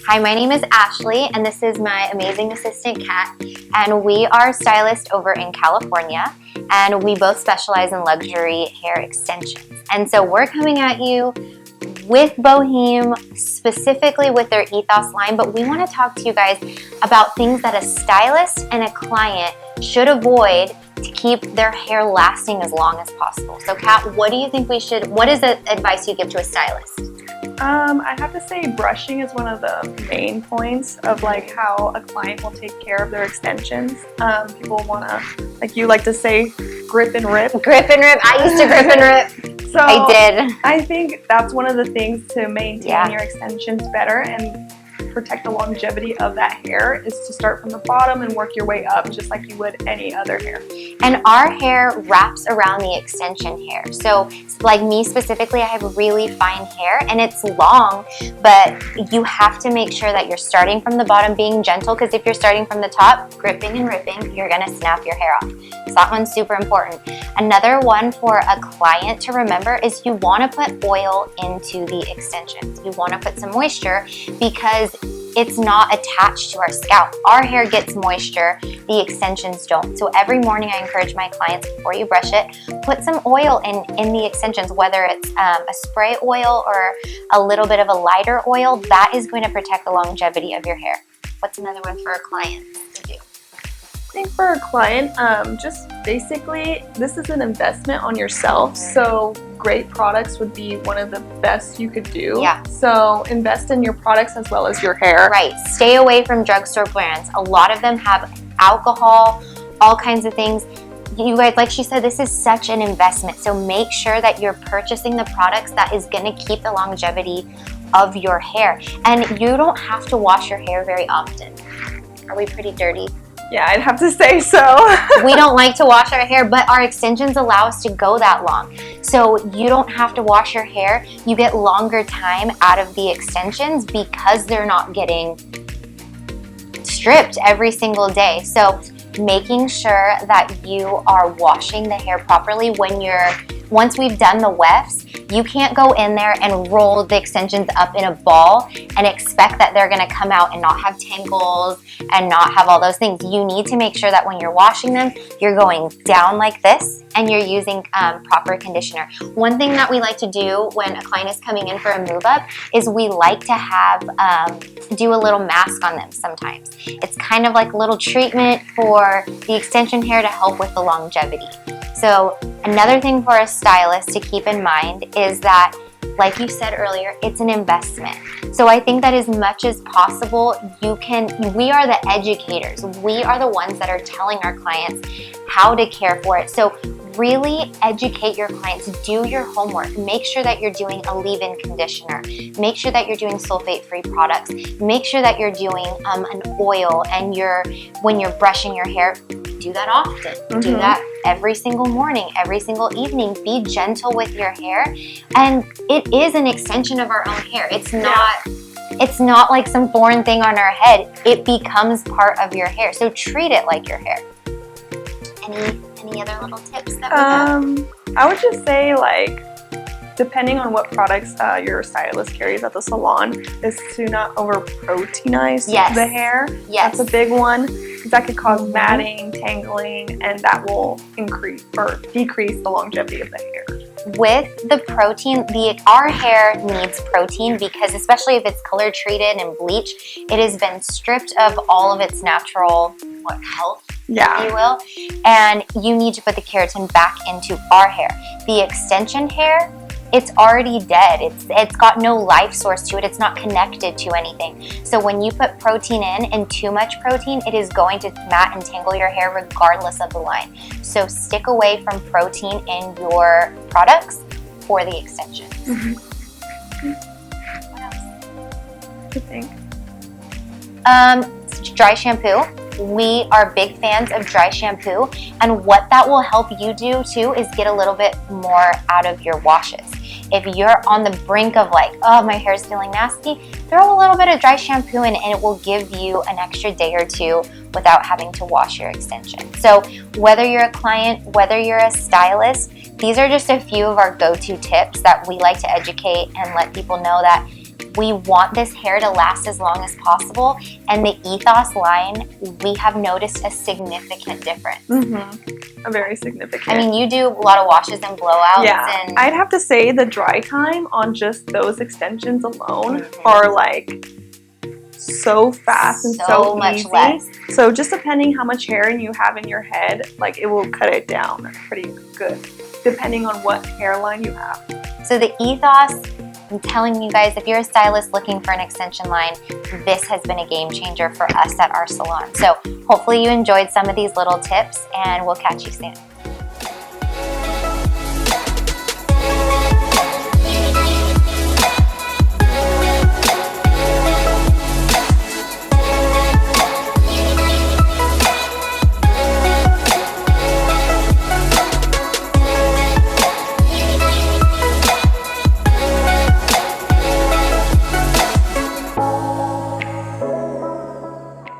Hi, my name is Ashley, and this is my amazing assistant, Kat, and we are stylists over in California, and we both specialize in luxury hair extensions. And so we're coming at you with Bohyme, specifically with their Ethos line, but we want to talk to you guys about things that a stylist and a client should avoid to keep their hair lasting as long as possible. So Kat, what do you think what is the advice you give to a stylist? I have to say brushing is one of the main points of like how a client will take care of their extensions. People want to, like you like to say, grip and rip. Grip and rip. I used to grip and rip. So I did. I think that's one of the things to maintain your Yeah. extensions better and protect the longevity of that hair is to start from the bottom and work your way up just like you would any other hair. And our hair wraps around the extension hair. So like me specifically, I have really fine hair and it's long, but you have to make sure that you're starting from the bottom being gentle, because if you're starting from the top, gripping and ripping, you're gonna snap your hair off. So that one's super important. Another one for a client to remember is you wanna put oil into the extensions. You wanna put some moisture because it's not attached to our scalp. Our hair gets moisture, the extensions don't. So every morning I encourage my clients, before you brush it, put some oil in the extensions, whether it's a spray oil or a little bit of a lighter oil. That is going to protect the longevity of your hair. What's another one for a client to do? I think for a client, just basically, this is an investment on yourself. So great products would be one of the best you could do. Yeah. So invest in your products as well as your hair. Right. Stay away from drugstore brands. A lot of them have alcohol, all kinds of things. You guys, like she said, this is such an investment. So make sure that you're purchasing the products that is going to keep the longevity of your hair. And you don't have to wash your hair very often. Are we pretty dirty? Yeah, I'd have to say so. We don't like to wash our hair, but our extensions allow us to go that long. So you don't have to wash your hair. You get longer time out of the extensions because they're not getting stripped every single day. So making sure that you are washing the hair properly once we've done the wefts, you can't go in there and roll the extensions up in a ball and expect that they're gonna come out and not have tangles and not have all those things. You need to make sure that when you're washing them, you're going down like this and you're using proper conditioner. One thing that we like to do when a client is coming in for a move up is we like to have, do a little mask on them sometimes. It's kind of like a little treatment for the extension hair to help with the longevity. So another thing for a stylist to keep in mind is that, like you said earlier, it's an investment. So I think that as much as possible, we are the educators. We are the ones that are telling our clients how to care for it. So really educate your clients, do your homework, make sure that you're doing a leave-in conditioner, make sure that you're doing sulfate-free products, make sure that you're doing an oil, and when you're brushing your hair, do that often. Mm-hmm. Do that every single morning, every single evening. Be gentle with your hair. And it is an extension of our own hair. It's not like some foreign thing on our head. It becomes part of your hair. So treat it like your hair. Any other little tips that we have? I would just say, like, depending on what products your stylist carries at the salon, is to not over proteinize the hair. Yes. That's a big one, because that could cause matting, tangling, and that will increase or decrease the longevity of the hair. With the protein, our hair needs protein because, especially if it's color treated and bleached, it has been stripped of all of its natural health, if you will, and you need to put the keratin back into our hair. The extension hair, it's already dead. It's got no life source to it. It's not connected to anything. So when you put protein in and too much protein, it is going to mat and tangle your hair regardless of the line. So stick away from protein in your products for the extensions. Mm-hmm. What else? I think. Dry shampoo. We are big fans of dry shampoo, and what that will help you do too is get a little bit more out of your washes. If you're on the brink of like, oh, my hair's feeling nasty, throw a little bit of dry shampoo in and it will give you an extra day or two without having to wash your extension. So whether you're a client, whether you're a stylist, these are just a few of our go-to tips that we like to educate and let people know that We want this hair to last as long as possible, and the Ethos line, we have noticed a significant difference. A very significant. I mean, you do a lot of washes and blowouts. Yeah, and I'd have to say the dry time on just those extensions alone are like so fast and so much easy. less. So just depending how much hair you have in your head, like it will cut it down pretty good, depending on what hairline you have. So the Ethos, I'm telling you guys, if you're a stylist looking for an extension line, this has been a game changer for us at our salon. So hopefully you enjoyed some of these little tips, and we'll catch you soon.